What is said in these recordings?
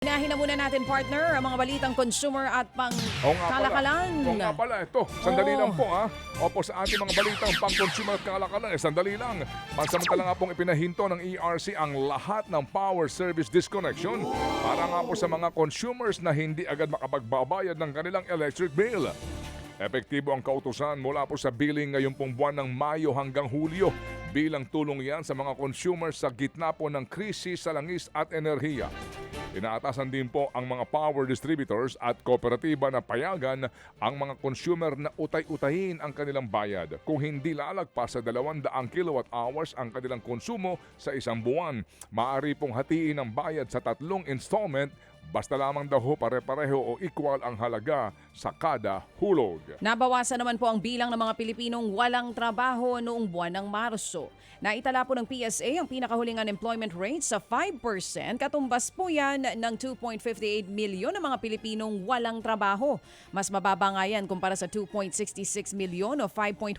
Inahin na muna natin, partner, ang mga balitang consumer at pang-kalakalan. Oo nga pala, ito. Sandali lang po, ha. Opo, sa ating mga balitang pang-consumer at kalakalan, sandali lang. Pansamantala nga pong ipinahinto ng ERC ang lahat ng power service disconnection para nga po sa mga consumers na hindi agad makapagbabayad ng kanilang electric bill. Epektibo ang kautusan mula po sa billing ngayong pong buwan ng Mayo hanggang Hulyo. Bilang tulong yan sa mga consumers sa gitna po ng krisis sa langis at enerhiya. Inaatasan din po ang mga power distributors at kooperatiba na payagan ang mga consumer na utay-utahin ang kanilang bayad kung hindi lalagpas sa 200 kilowatt hours ang kanilang konsumo sa isang buwan. Maaari pong hatiin ang bayad sa 3 installment basta lamang daw pare-pareho o equal ang halaga sa kada hulog. Nabawasan naman po ang bilang ng mga Pilipinong walang trabaho noong buwan ng Marso. Naitala po ng PSA ang pinakahuling unemployment rate sa 5%. Katumbas po yan ng 2.58 milyon ng mga Pilipinong walang trabaho. Mas mababa nga yan kumpara sa 2.66 milyon o 5.1%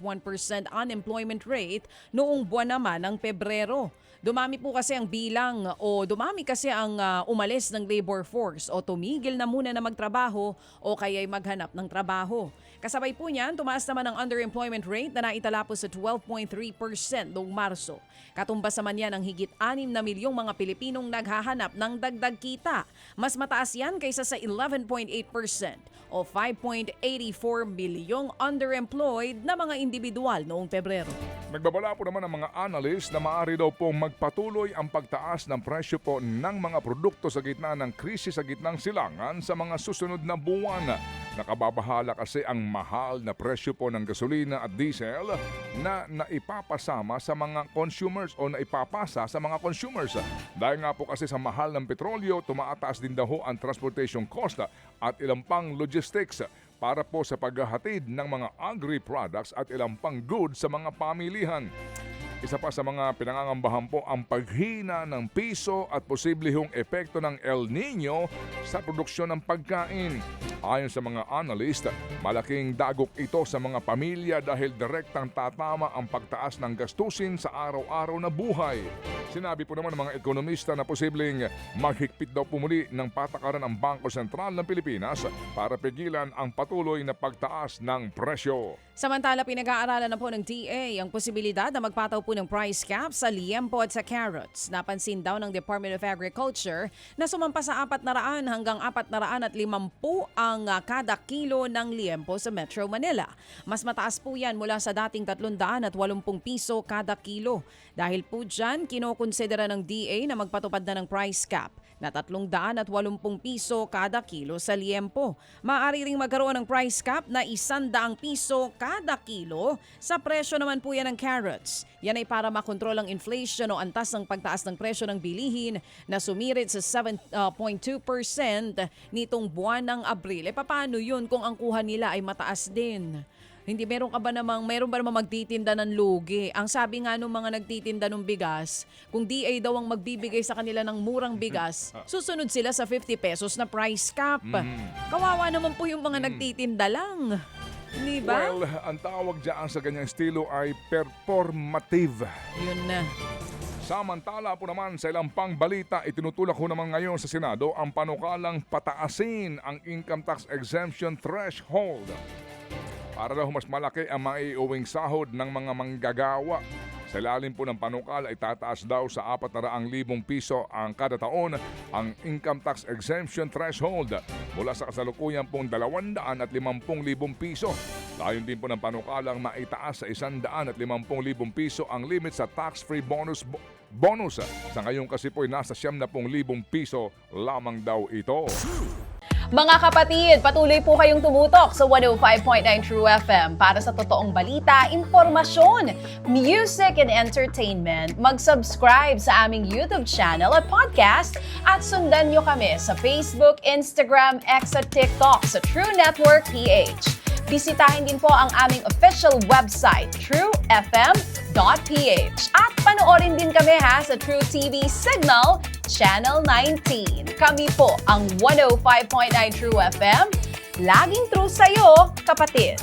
unemployment rate noong buwan naman ng Pebrero. Dumami po kasi ang bilang o dumami kasi ang umalis ng labor force o tumigil na muna na magtrabaho o kaya'y maghanap ng trabaho. Kasabay po niyan, tumaas naman ang underemployment rate na naitala po sa 12.3% noong Marso. Katumbas naman yan ang higit 6 na milyong mga Pilipinong naghahanap ng dagdag kita. Mas mataas yan kaysa sa 11.8% o 5.84 milyong underemployed na mga individual noong Pebrero. Nagbabala po naman ang mga analyst na maaari daw pong magpatuloy ang pagtaas ng presyo po ng mga produkto sa gitna ng krisis sa gitnang silangan sa mga susunod na buwan. Nakababahala kasi ang mahal na presyo po ng gasolina at diesel na naipapasama sa mga consumers o naipapasa sa mga consumers. Dahil nga po kasi sa mahal ng petrolyo, tumaataas din daw ang transportation cost at ilang pang logistics para po sa paghahatid ng mga agri-products at ilang pang goods sa mga pamilihan. Isa pa sa mga pinangangambahan po ang paghina ng piso at posibleng epekto ng El Nino sa produksyon ng pagkain. Ayon sa mga analyst, malaking dagok ito sa mga pamilya dahil direktang tatama ang pagtaas ng gastusin sa araw-araw na buhay. Sinabi po naman ng mga ekonomista na posibleng maghigpit daw pumuli ng patakaran ang Bangko Sentral ng Pilipinas para pigilan ang patuloy na pagtaas ng presyo. Samantala, pinag-aaralan na po ng DA ang posibilidad na magpataw po ng price cap sa liempo at sa carrots. Napansin daw ng Department of Agriculture na sumampa sa 400 hanggang 450 ang kada kilo ng liempo sa Metro Manila. Mas mataas po yan mula sa dating 380 piso kada kilo. Dahil po dyan, kinokonsidera ng DA na magpatupad na ng price cap na 380 piso kada kilo sa liempo. Maaari ring magkaroon ng price cap na 100 piso kada kilo sa presyo naman po yan ng carrots. Yan ay para makontrol ang inflation o antas ng pagtaas ng presyo ng bilihin na sumirit sa 7.2% nitong buwan ng Abril. Paano yun kung ang kuha nila ay mataas din? Hindi, meron ba namang magtitinda ng lugi? Ang sabi nga nung mga nagtitinda ng bigas, kung DA daw ang magbibigay sa kanila ng murang bigas, susunod sila sa 50 pesos na price cap. Kawawa naman po yung mga nagtitinda lang. Di ba? Well, ang tawag dyan sa ganyang estilo ay performative. Yun na. Samantala po naman sa ilang pang balita, itinutulak ko naman ngayon sa Senado ang panukalang pataasin ang income tax exemption threshold. Para daw mas malaki ang maiuwing sahod ng mga manggagawa. Sa ilalim po ng panukala ay tataas daw sa 400,000 piso ang kada taon ang income tax exemption threshold mula sa kasalukuyan pong 250,000 piso. Layon din po ng panukalang maitaas sa 150,000 piso ang limit sa tax-free bonus. Sa ngayon kasi po ay nasa 70,000 piso lamang daw ito. Mga kapatid, patuloy po kayong tumutok sa 105.9 True FM para sa totoong balita, impormasyon, music and entertainment. Mag-subscribe sa aming YouTube channel at podcast at sundan nyo kami sa Facebook, Instagram, X at TikTok sa True Network PH. Bisitahin din po ang aming official website, truefm.ph. At panoorin din kami sa True TV Signal, Channel 19. Kami po ang 105.9 True FM. Laging true sa'yo, kapatid.